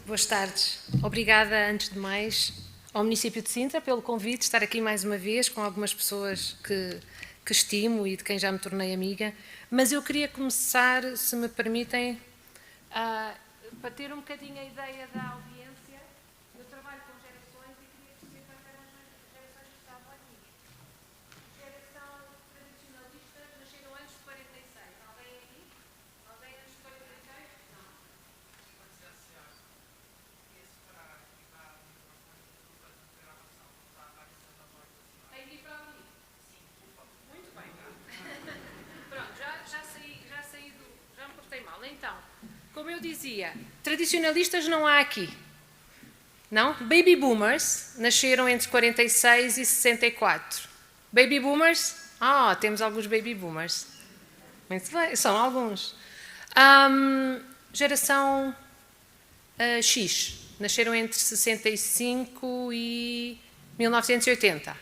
Boas tardes. Obrigada, antes de mais, ao município de Sintra pelo convite de estar aqui mais uma vez com algumas pessoas que estimo e de quem já me tornei amiga. Mas eu queria começar, se me permitem, para ter um bocadinho a ideia da audiência. Eu trabalho com gerações e queria perceber quais eram as gerações que estavam aqui. Geração tradicionalista, nasceram antes de 46. Alguém aqui? Alguém antes de 46? Não. Aí para ali. Muito bem. Pronto, já me portei mal. Então, como eu dizia, tradicionalistas não há aqui. Não? Baby boomers nasceram entre 46 e 64. Baby boomers? Temos alguns baby boomers. Muito bem, são alguns. Geração X. Nasceram entre 65 e 1980.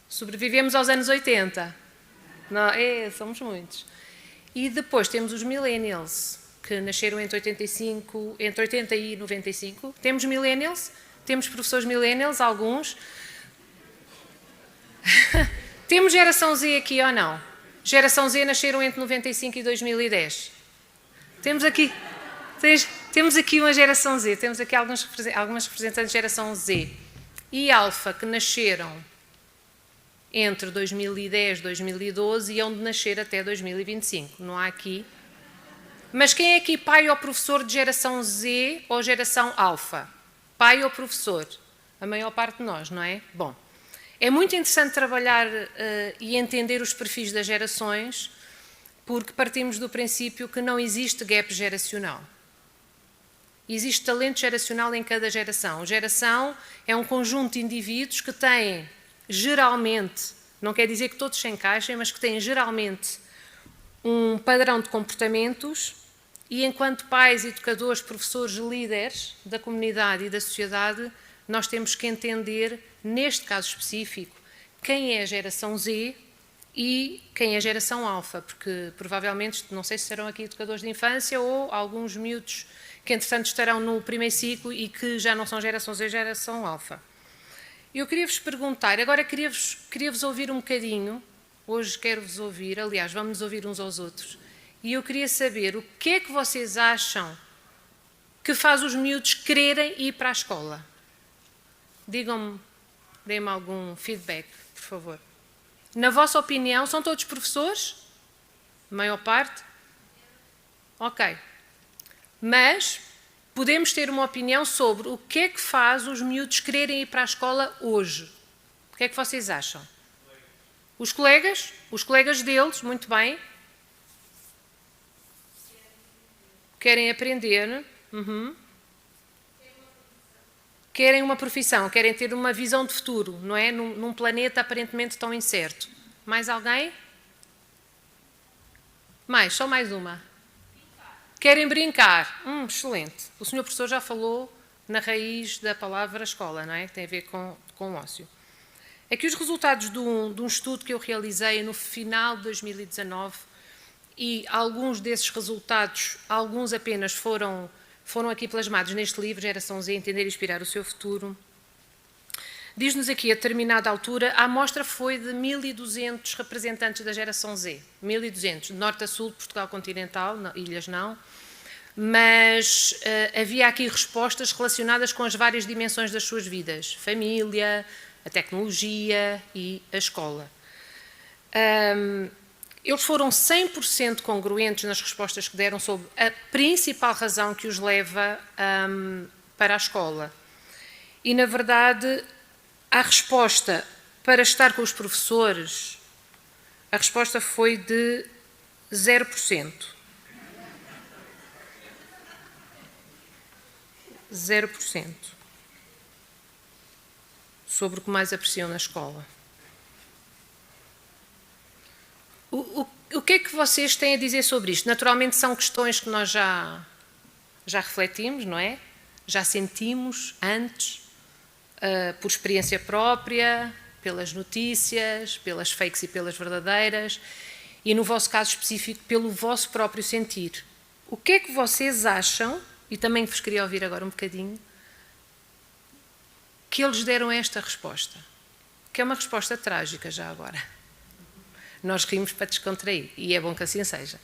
Sobrevivemos aos anos 80. Não, somos muitos. E depois temos os millennials, que nasceram entre 80 e 95. Temos millennials, temos professores millennials, alguns. Temos geração Z aqui ou não? Geração Z nasceram entre 95 e 2010. Temos aqui uma geração Z, temos aqui algumas representantes de geração Z. E alfa, que nasceram entre 2010 e 2012 e hão de nascer até 2025. Não há aqui. Mas quem é aqui pai ou professor de geração Z ou geração alfa? Pai ou professor? A maior parte de nós, não é? Bom, é muito interessante trabalhar e entender os perfis das gerações, porque partimos do princípio que não existe gap geracional. Existe talento geracional em cada geração. Geração é um conjunto de indivíduos que têm, geralmente, não quer dizer que todos se encaixem, mas que têm geralmente um padrão de comportamentos e, enquanto pais, educadores, professores, líderes da comunidade e da sociedade, nós temos que entender, neste caso específico, quem é a geração Z e quem é a geração alfa, porque provavelmente, não sei se serão aqui educadores de infância ou alguns miúdos que entretanto estarão no primeiro ciclo e que já não são geração Z, geração alfa. Eu queria-vos perguntar, agora queria-vos ouvir um bocadinho, hoje quero-vos ouvir, aliás, vamos nos ouvir uns aos outros, e eu queria saber o que é que vocês acham que faz os miúdos quererem ir para a escola. Digam-me, deem-me algum feedback, por favor. Na vossa opinião, são todos professores? A maior parte? Ok. Mas podemos ter uma opinião sobre o que é que faz os miúdos quererem ir para a escola hoje. O que é que vocês acham? Os colegas? Os colegas deles, muito bem. Querem aprender. Querem uma profissão, querem ter uma visão de futuro, não é? Num planeta aparentemente tão incerto. Mais alguém? Só mais uma. Querem brincar. Excelente. O senhor professor já falou na raiz da palavra escola, não é? Tem a ver com o ócio. Aqui os resultados de um estudo que eu realizei no final de 2019 e alguns desses resultados, alguns apenas foram aqui plasmados neste livro, Geração Z, Entender e Inspirar o Seu Futuro. Diz-nos aqui, a determinada altura, a amostra foi de 1.200 representantes da geração Z. 1.200, de norte a sul de Portugal continental, ilhas não. Mas havia aqui respostas relacionadas com as várias dimensões das suas vidas. Família, a tecnologia e a escola. Eles foram 100% congruentes nas respostas que deram sobre a principal razão que os leva para a escola. E, na verdade, a resposta para estar com os professores, a resposta foi de 0%. 0%. Sobre o que mais apreciam na escola. O que é que vocês têm a dizer sobre isto? Naturalmente são questões que nós já refletimos, não é? Já sentimos antes, por experiência própria, pelas notícias, pelas fakes e pelas verdadeiras, e no vosso caso específico, pelo vosso próprio sentir. O que é que vocês acham e também vos queria ouvir agora um bocadinho, que eles deram esta resposta, que é uma resposta trágica já agora. Nós rimos para descontrair, e é bom que assim seja.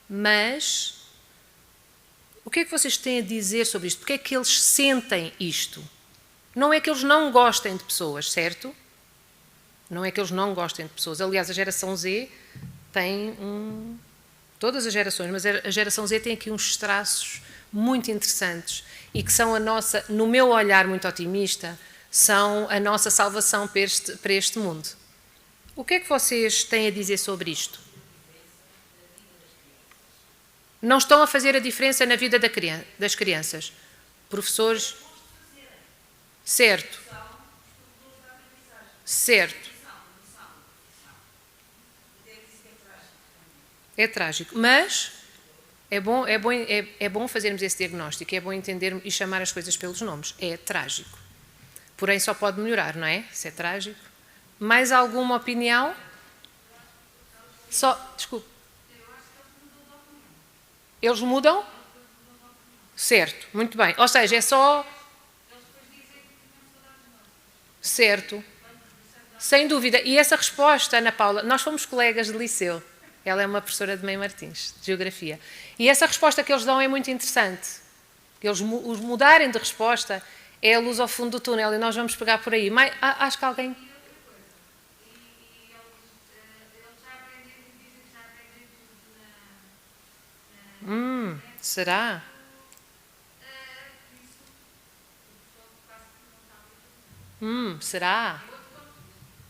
Mas, o que é que vocês têm a dizer sobre isto? Porque é que eles sentem isto? Não é que eles não gostem de pessoas, certo? Não é que eles não gostem de pessoas. Aliás, a geração Z tem todas as gerações, mas a geração Z tem aqui uns traços muito interessantes e que são a nossa, no meu olhar muito otimista, são a nossa salvação para este mundo. O que é que vocês têm a dizer sobre isto? Não estão a fazer a diferença na vida das crianças. Professores? Certo. Certo. É trágico. Mas é bom fazermos esse diagnóstico, é bom entender e chamar as coisas pelos nomes. É trágico. Porém, só pode melhorar, não é? Se é trágico. Mais alguma opinião? Desculpe. Eles mudam? Certo, muito bem. Ou seja, é só... Certo. Sem dúvida. E essa resposta, Ana Paula, nós fomos colegas de liceu. Ela é uma professora de Meio Martins, de Geografia. E essa resposta que eles dão é muito interessante. Os mudarem de resposta é a luz ao fundo do túnel e nós vamos pegar por aí. Mas, acho que alguém... Será? Será?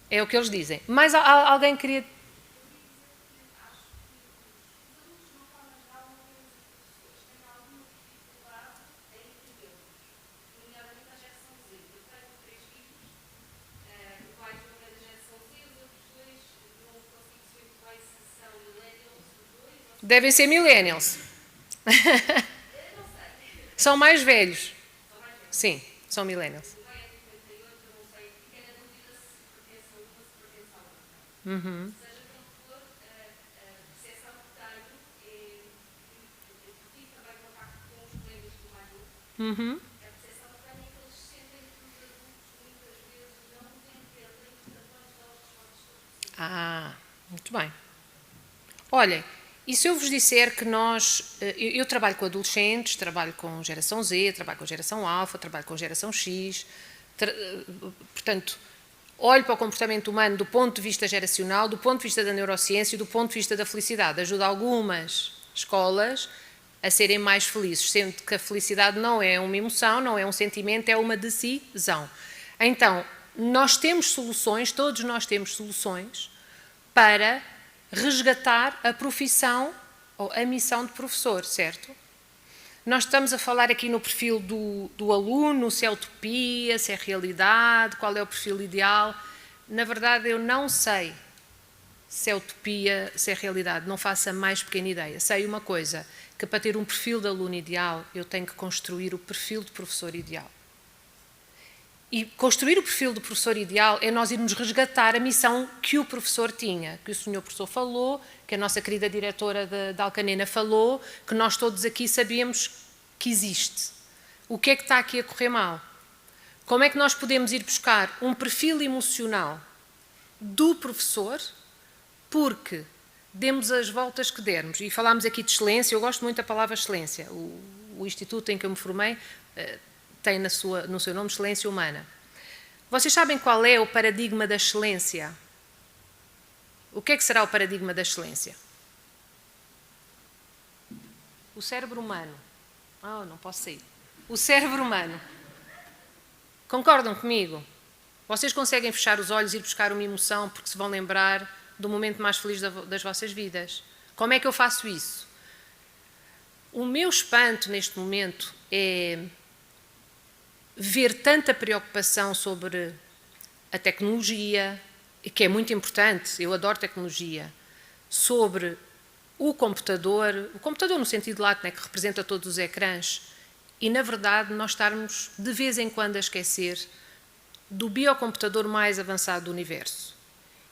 É o que eles dizem. Mas alguém queria... Devem ser millennials. São mais velhos. Sim, são millennials. Uhum. Uhum. Muito bem. Olhem, e se eu vos disser que eu trabalho com adolescentes, trabalho com geração Z, trabalho com geração Alfa, trabalho com geração X, portanto, olho para o comportamento humano do ponto de vista geracional, do ponto de vista da neurociência e do ponto de vista da felicidade. Ajuda algumas escolas a serem mais felizes, sendo que a felicidade não é uma emoção, não é um sentimento, é uma decisão. Então, nós temos soluções, todos nós temos soluções para resgatar a profissão ou a missão de professor, certo? Nós estamos a falar aqui no perfil do aluno, se é utopia, se é realidade, qual é o perfil ideal. Na verdade, eu não sei se é utopia, se é realidade, não faço a mais pequena ideia. Sei uma coisa, que para ter um perfil de aluno ideal, eu tenho que construir o perfil de professor ideal. E construir o perfil do professor ideal é nós irmos resgatar a missão que o professor tinha, que o senhor professor falou, que a nossa querida diretora da Alcanena falou, que nós todos aqui sabemos que existe. O que é que está aqui a correr mal? Como é que nós podemos ir buscar um perfil emocional do professor, porque demos as voltas que dermos. E falámos aqui de excelência, eu gosto muito da palavra excelência. O instituto em que eu me formei tem no seu nome excelência humana. Vocês sabem qual é o paradigma da excelência? O que é que será o paradigma da excelência? O cérebro humano. Não posso sair. O cérebro humano. Concordam comigo? Vocês conseguem fechar os olhos e ir buscar uma emoção porque se vão lembrar do momento mais feliz das vossas vidas? Como é que eu faço isso? O meu espanto neste momento é ver tanta preocupação sobre a tecnologia, que é muito importante, eu adoro tecnologia, sobre o computador no sentido lato, né, que representa todos os ecrãs, e na verdade nós estarmos de vez em quando a esquecer do biocomputador mais avançado do universo.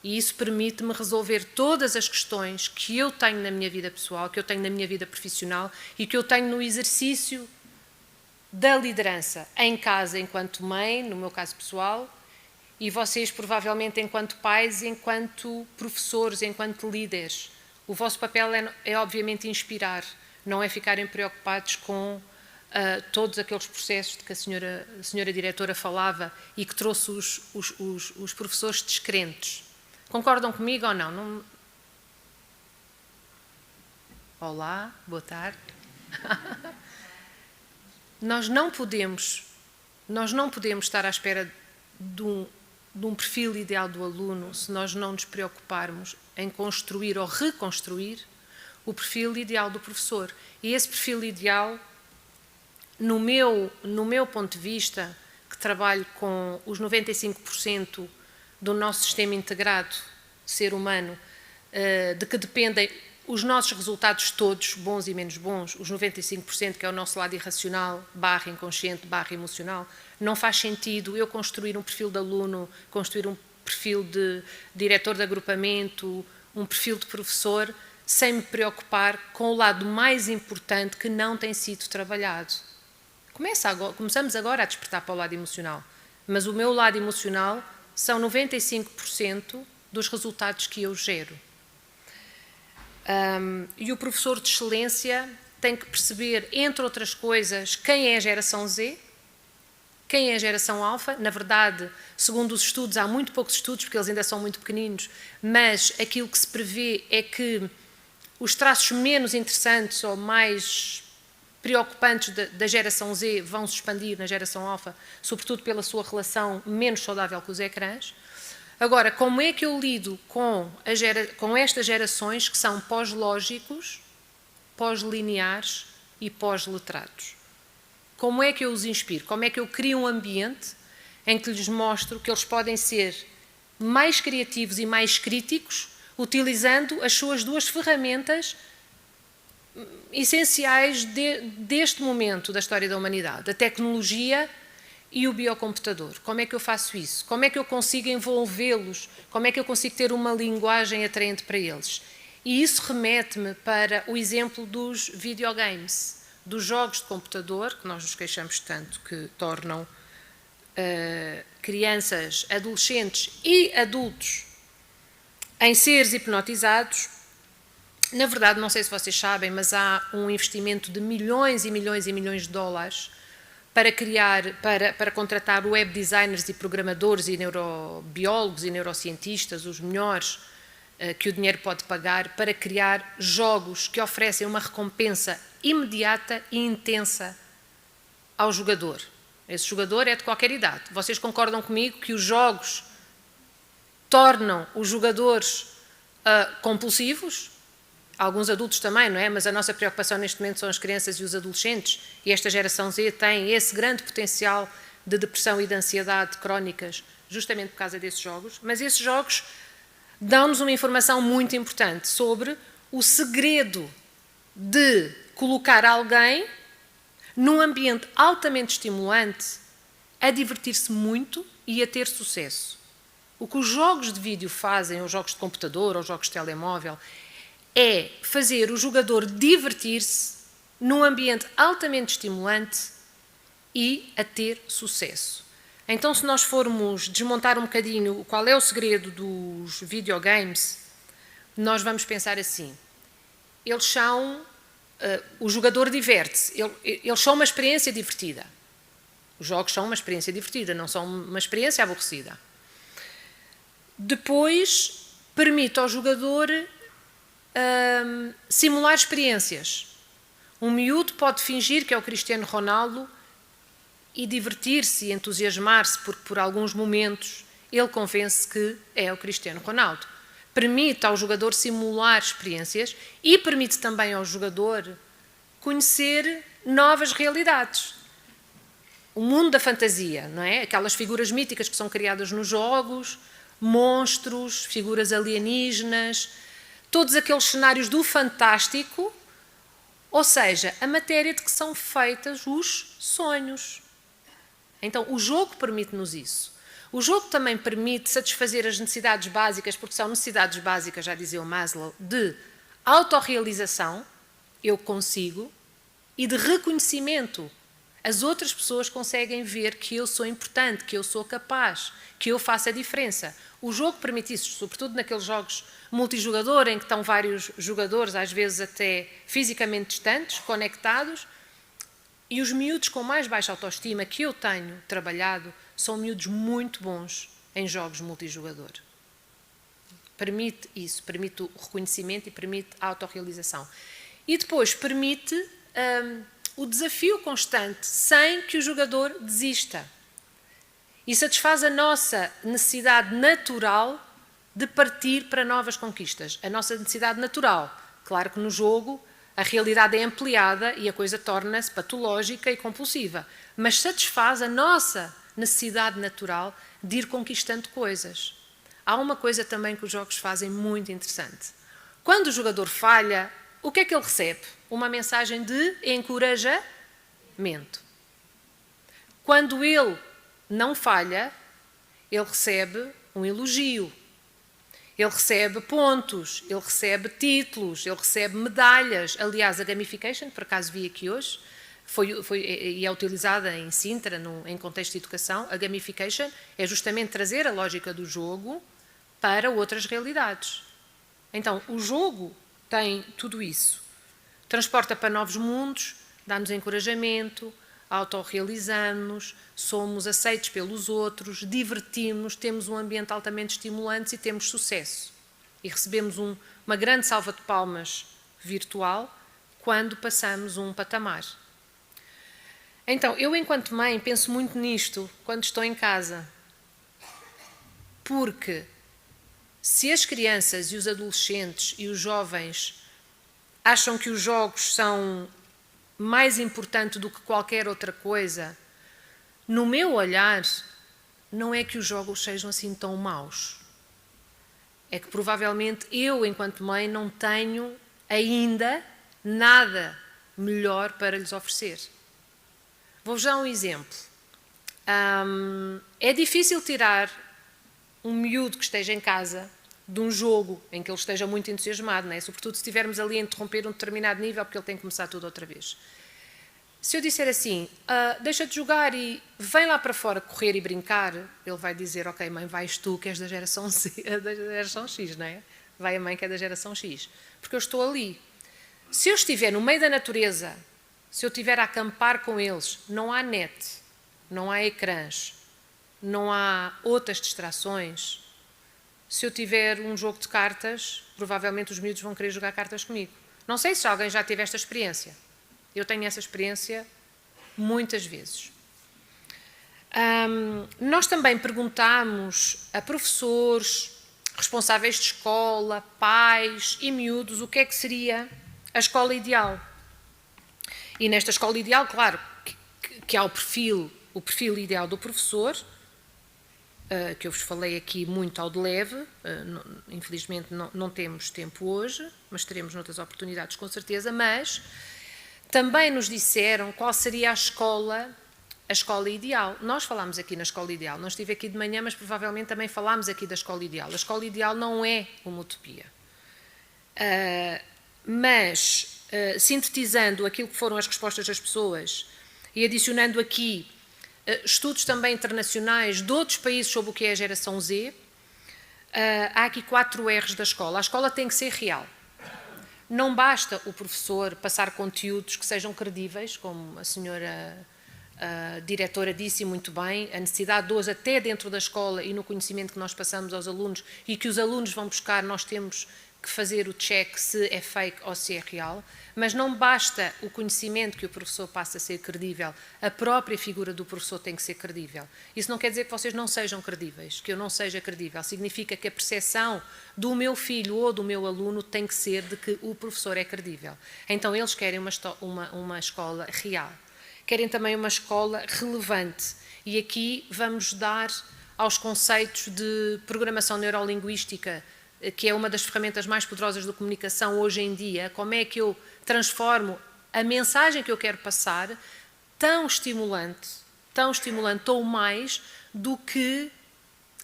E isso permite-me resolver todas as questões que eu tenho na minha vida pessoal, que eu tenho na minha vida profissional e que eu tenho no exercício da liderança em casa enquanto mãe, no meu caso pessoal, e vocês provavelmente enquanto pais, enquanto professores, enquanto líderes. O vosso papel é obviamente inspirar, não é ficarem preocupados com todos aqueles processos de que a senhora diretora falava e que trouxe os professores descrentes. Concordam comigo ou não? Olá, boa tarde. Nós não podemos estar à espera de um perfil ideal do aluno se nós não nos preocuparmos em construir ou reconstruir o perfil ideal do professor. E esse perfil ideal, no meu ponto de vista, que trabalho com os 95% do nosso sistema integrado ser humano, de que dependem os nossos resultados todos, bons e menos bons, os 95% que é o nosso lado irracional, / inconsciente, / emocional, não faz sentido eu construir um perfil de aluno, construir um perfil de diretor de agrupamento, um perfil de professor, sem me preocupar com o lado mais importante que não tem sido trabalhado. Começamos agora a despertar para o lado emocional, mas o meu lado emocional são 95% dos resultados que eu gero. E o professor de excelência tem que perceber, entre outras coisas, quem é a geração Z, quem é a geração alfa. Na verdade, segundo os estudos, há muito poucos estudos, porque eles ainda são muito pequeninos, mas aquilo que se prevê é que os traços menos interessantes ou mais preocupantes da geração Z vão se expandir na geração alfa, sobretudo pela sua relação menos saudável com os ecrãs. Agora, como é que eu lido com estas gerações que são pós-lógicos, pós-lineares e pós-letrados? Como é que eu os inspiro? Como é que eu crio um ambiente em que lhes mostro que eles podem ser mais criativos e mais críticos, utilizando as suas duas ferramentas essenciais deste momento da história da humanidade, a tecnologia e o biocomputador? Como é que eu faço isso? Como é que eu consigo envolvê-los? Como é que eu consigo ter uma linguagem atraente para eles? E isso remete-me para o exemplo dos videogames, dos jogos de computador, que nós nos queixamos tanto que tornam crianças, adolescentes e adultos em seres hipnotizados. Na verdade, não sei se vocês sabem, mas há um investimento de milhões e milhões e milhões de dólares para contratar web designers e programadores e neurobiólogos e neurocientistas, os melhores que o dinheiro pode pagar, para criar jogos que oferecem uma recompensa imediata e intensa ao jogador. Esse jogador é de qualquer idade. Vocês concordam comigo que os jogos tornam os jogadores compulsivos? Alguns adultos também, não é? Mas a nossa preocupação neste momento são as crianças e os adolescentes, e esta geração Z tem esse grande potencial de depressão e de ansiedade crónicas, justamente por causa desses jogos. Mas esses jogos dão-nos uma informação muito importante sobre o segredo de colocar alguém num ambiente altamente estimulante, a divertir-se muito e a ter sucesso. O que os jogos de vídeo fazem, ou jogos de computador, ou jogos de telemóvel, é fazer o jogador divertir-se num ambiente altamente estimulante e a ter sucesso. Então, se nós formos desmontar um bocadinho qual é o segredo dos videogames, nós vamos pensar assim: eles são, o jogador diverte-se, eles são uma experiência divertida. Os jogos são uma experiência divertida, não são uma experiência aborrecida. Depois, permite ao jogador simular experiências. Um miúdo pode fingir que é o Cristiano Ronaldo e divertir-se e entusiasmar-se porque por alguns momentos ele convence que é o Cristiano Ronaldo. Permite ao jogador simular experiências e permite também ao jogador conhecer novas realidades. O mundo da fantasia, não é? Aquelas figuras míticas que são criadas nos jogos, monstros, figuras alienígenas, todos aqueles cenários do fantástico, ou seja, a matéria de que são feitas os sonhos. Então, o jogo permite-nos isso. O jogo também permite satisfazer as necessidades básicas, porque são necessidades básicas, já dizia o Maslow, de autorrealização, eu consigo, e de reconhecimento. as outras pessoas conseguem ver que eu sou importante, que eu sou capaz, que eu faço a diferença. O jogo permite isso, sobretudo naqueles jogos multijogador, em que estão vários jogadores, às vezes até fisicamente distantes, conectados, e os miúdos com mais baixa autoestima que eu tenho trabalhado são miúdos muito bons em jogos multijogador. Permite isso, permite o reconhecimento e permite a autorrealização. E depois permite o desafio constante, sem que o jogador desista. E satisfaz a nossa necessidade natural de partir para novas conquistas. A nossa necessidade natural. Claro que no jogo a realidade é ampliada e a coisa torna-se patológica e compulsiva. Mas satisfaz a nossa necessidade natural de ir conquistando coisas. Há uma coisa também que os jogos fazem muito interessante. Quando o jogador falha, o que é que ele recebe? Uma mensagem de encorajamento. Quando ele não falha, ele recebe um elogio. Ele recebe pontos, ele recebe títulos, ele recebe medalhas. Aliás, a gamification, por acaso vi aqui hoje, e é utilizada em Sintra, em contexto de educação. A gamification é justamente trazer a lógica do jogo para outras realidades. Então, o jogo tem tudo isso. Transporta para novos mundos, dá-nos encorajamento, autorrealizamos-nos, somos aceitos pelos outros, divertimos-nos, temos um ambiente altamente estimulante e temos sucesso. E recebemos uma grande salva de palmas virtual quando passamos um patamar. Então, eu enquanto mãe penso muito nisto quando estou em casa. Porque se as crianças e os adolescentes e os jovens acham que os jogos são mais importantes do que qualquer outra coisa, no meu olhar, não é que os jogos sejam assim tão maus. É que provavelmente eu, enquanto mãe, não tenho ainda nada melhor para lhes oferecer. Vou-vos dar um exemplo. É difícil tirar um miúdo que esteja em casa de um jogo em que ele esteja muito entusiasmado, não é? Sobretudo se estivermos ali a interromper um determinado nível porque ele tem que começar tudo outra vez. Se eu disser assim, deixa de jogar e vem lá para fora correr e brincar, ele vai dizer, ok mãe, vais tu que és da geração X, não é? Vai a mãe que é da geração X. Porque eu estou ali. Se eu estiver no meio da natureza, se eu estiver a acampar com eles, não há net, não há ecrãs, não há outras distrações. Se eu tiver um jogo de cartas, provavelmente os miúdos vão querer jogar cartas comigo. Não sei se alguém já teve esta experiência. Eu tenho essa experiência muitas vezes. Nós também perguntámos a professores, responsáveis de escola, pais e miúdos o que é que seria a escola ideal. E nesta escola ideal, claro, que há o perfil ideal do professor, que eu vos falei aqui muito ao de leve, infelizmente não temos tempo hoje, mas teremos noutras oportunidades com certeza, mas também nos disseram qual seria a escola ideal. Nós falámos aqui na escola ideal, não estive aqui de manhã, mas provavelmente também falámos aqui da escola ideal. A escola ideal não é uma utopia, mas sintetizando aquilo que foram as respostas das pessoas e adicionando aqui estudos também internacionais de outros países sobre o que é a geração Z, há aqui 4 R's da escola. A escola tem que ser real. Não basta o professor passar conteúdos que sejam credíveis, como a senhora diretora disse muito bem, a necessidade de hoje até dentro da escola e no conhecimento que nós passamos aos alunos e que os alunos vão buscar, nós temos que fazer o check se é fake ou se é real, mas não basta o conhecimento que o professor passa a ser credível, a própria figura do professor tem que ser credível. Isso não quer dizer que vocês não sejam credíveis, que eu não seja credível, significa que a percepção do meu filho ou do meu aluno tem que ser de que o professor é credível. Então eles querem uma escola real, querem também uma escola relevante e aqui vamos dar aos conceitos de programação neurolinguística, que é uma das ferramentas mais poderosas da comunicação hoje em dia, como é que eu transformo a mensagem que eu quero passar tão estimulante ou mais do que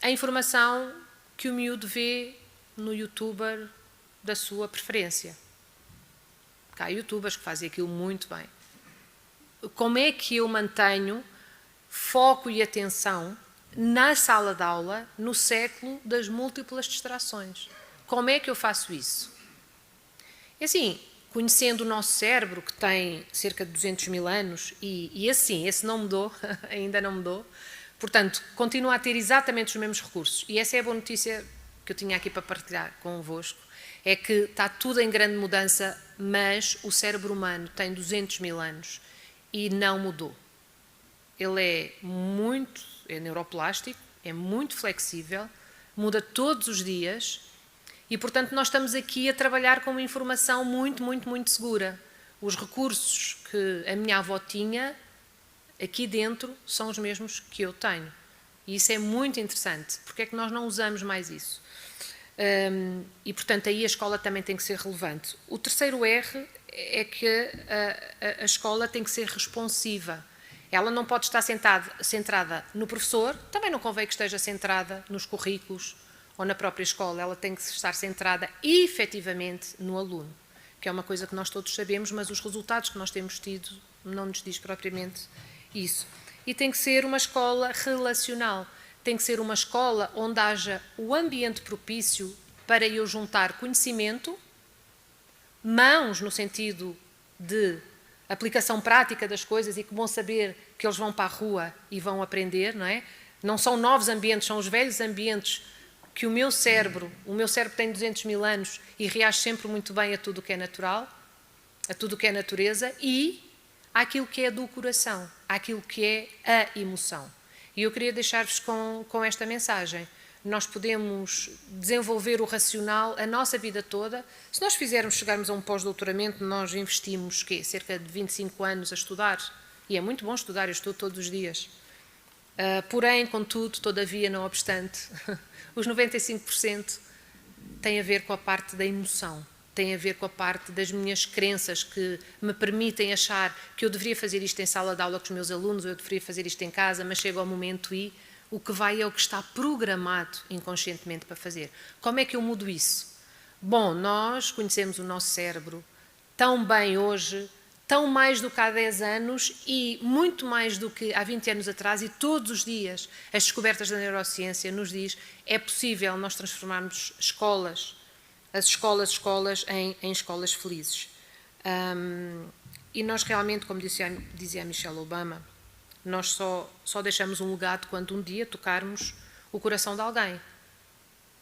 a informação que o miúdo vê no youtuber da sua preferência. Porque há youtubers que fazem aquilo muito bem. como é que eu mantenho foco e atenção na sala de aula, no século das múltiplas distrações? Como é que eu faço isso? É assim, conhecendo o nosso cérebro, que tem cerca de 200 mil anos, e esse não mudou, ainda não mudou, portanto, continua a ter exatamente os mesmos recursos. E essa é a boa notícia que eu tinha aqui para partilhar convosco, é que está tudo em grande mudança, mas o cérebro humano tem 200 mil anos e não mudou. Ele é neuroplástico, é muito flexível, muda todos os dias e, portanto, nós estamos aqui a trabalhar com uma informação muito, muito, muito segura. Os recursos que a minha avó tinha aqui dentro são os mesmos que eu tenho. E isso é muito interessante. Porque é que nós não usamos mais isso? E, portanto, aí a escola também tem que ser relevante. O terceiro R é que a escola tem que ser responsiva. Ela não pode estar centrada no professor, também não convém que esteja centrada nos currículos ou na própria escola. Ela tem que estar centrada efetivamente no aluno, que é uma coisa que nós todos sabemos, mas os resultados que nós temos tido não nos diz propriamente isso. E tem que ser uma escola relacional. Tem que ser uma escola onde haja o ambiente propício para eu juntar conhecimento, mãos no sentido de aplicação prática das coisas e que vão saber que eles vão para a rua e vão aprender, não é? Não são novos ambientes, são os velhos ambientes que o meu cérebro tem 200 mil anos e reage sempre muito bem a tudo o que é natural, a tudo o que é natureza e àquilo que é do coração, àquilo que é a emoção. E eu queria deixar-vos com esta mensagem. Nós podemos desenvolver o racional a nossa vida toda. Se nós chegarmos a um pós-doutoramento, nós investimos cerca de 25 anos a estudar. E é muito bom estudar, eu estudo todos os dias. Porém, contudo, todavia, não obstante, os 95% têm a ver com a parte da emoção. Tem a ver com a parte das minhas crenças que me permitem achar que eu deveria fazer isto em sala de aula com os meus alunos, ou eu deveria fazer isto em casa, mas chega ao momento e o que vai é o que está programado inconscientemente para fazer. Como é que eu mudo isso? Bom, nós conhecemos o nosso cérebro tão bem hoje, tão mais do que há 10 anos e muito mais do que há 20 anos atrás, e todos os dias as descobertas da neurociência nos diz é possível nós transformarmos as escolas em escolas felizes. E nós realmente, como dizia a Michelle Obama, nós só deixamos um legado quando um dia tocarmos o coração de alguém.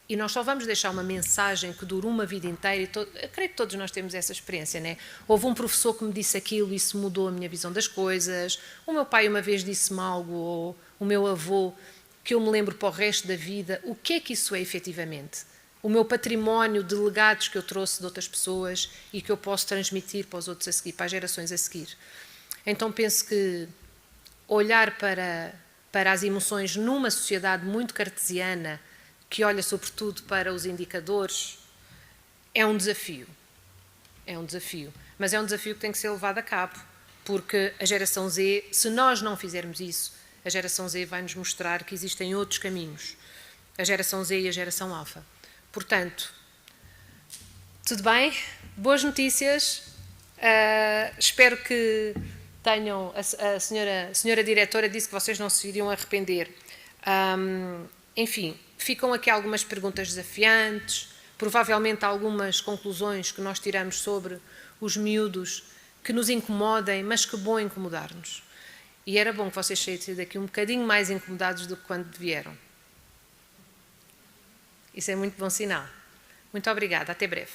E nós só vamos deixar uma mensagem que dure uma vida inteira. Eu creio que todos nós temos essa experiência, não é? Houve um professor que me disse aquilo e isso mudou a minha visão das coisas. O meu pai uma vez disse-me algo, ou o meu avô, que eu me lembro para o resto da vida. O que é que isso é efetivamente? O meu património de legados que eu trouxe de outras pessoas e que eu posso transmitir para os outros a seguir, para as gerações a seguir. Então penso que olhar para as emoções numa sociedade muito cartesiana, que olha sobretudo para os indicadores, é um desafio. É um desafio. Mas é um desafio que tem que ser levado a cabo, porque a geração Z, se nós não fizermos isso, a geração Z vai nos mostrar que existem outros caminhos. A geração Z e a geração Alfa. Portanto, tudo bem? Boas notícias. Espero que tenham... A senhora diretora disse que vocês não se iriam arrepender. Enfim, ficam aqui algumas perguntas desafiantes, provavelmente algumas conclusões que nós tiramos sobre os miúdos que nos incomodem, mas que bom incomodar-nos. E era bom que vocês saíssem daqui um bocadinho mais incomodados do que quando vieram. Isso é muito bom sinal. Muito obrigada, até breve.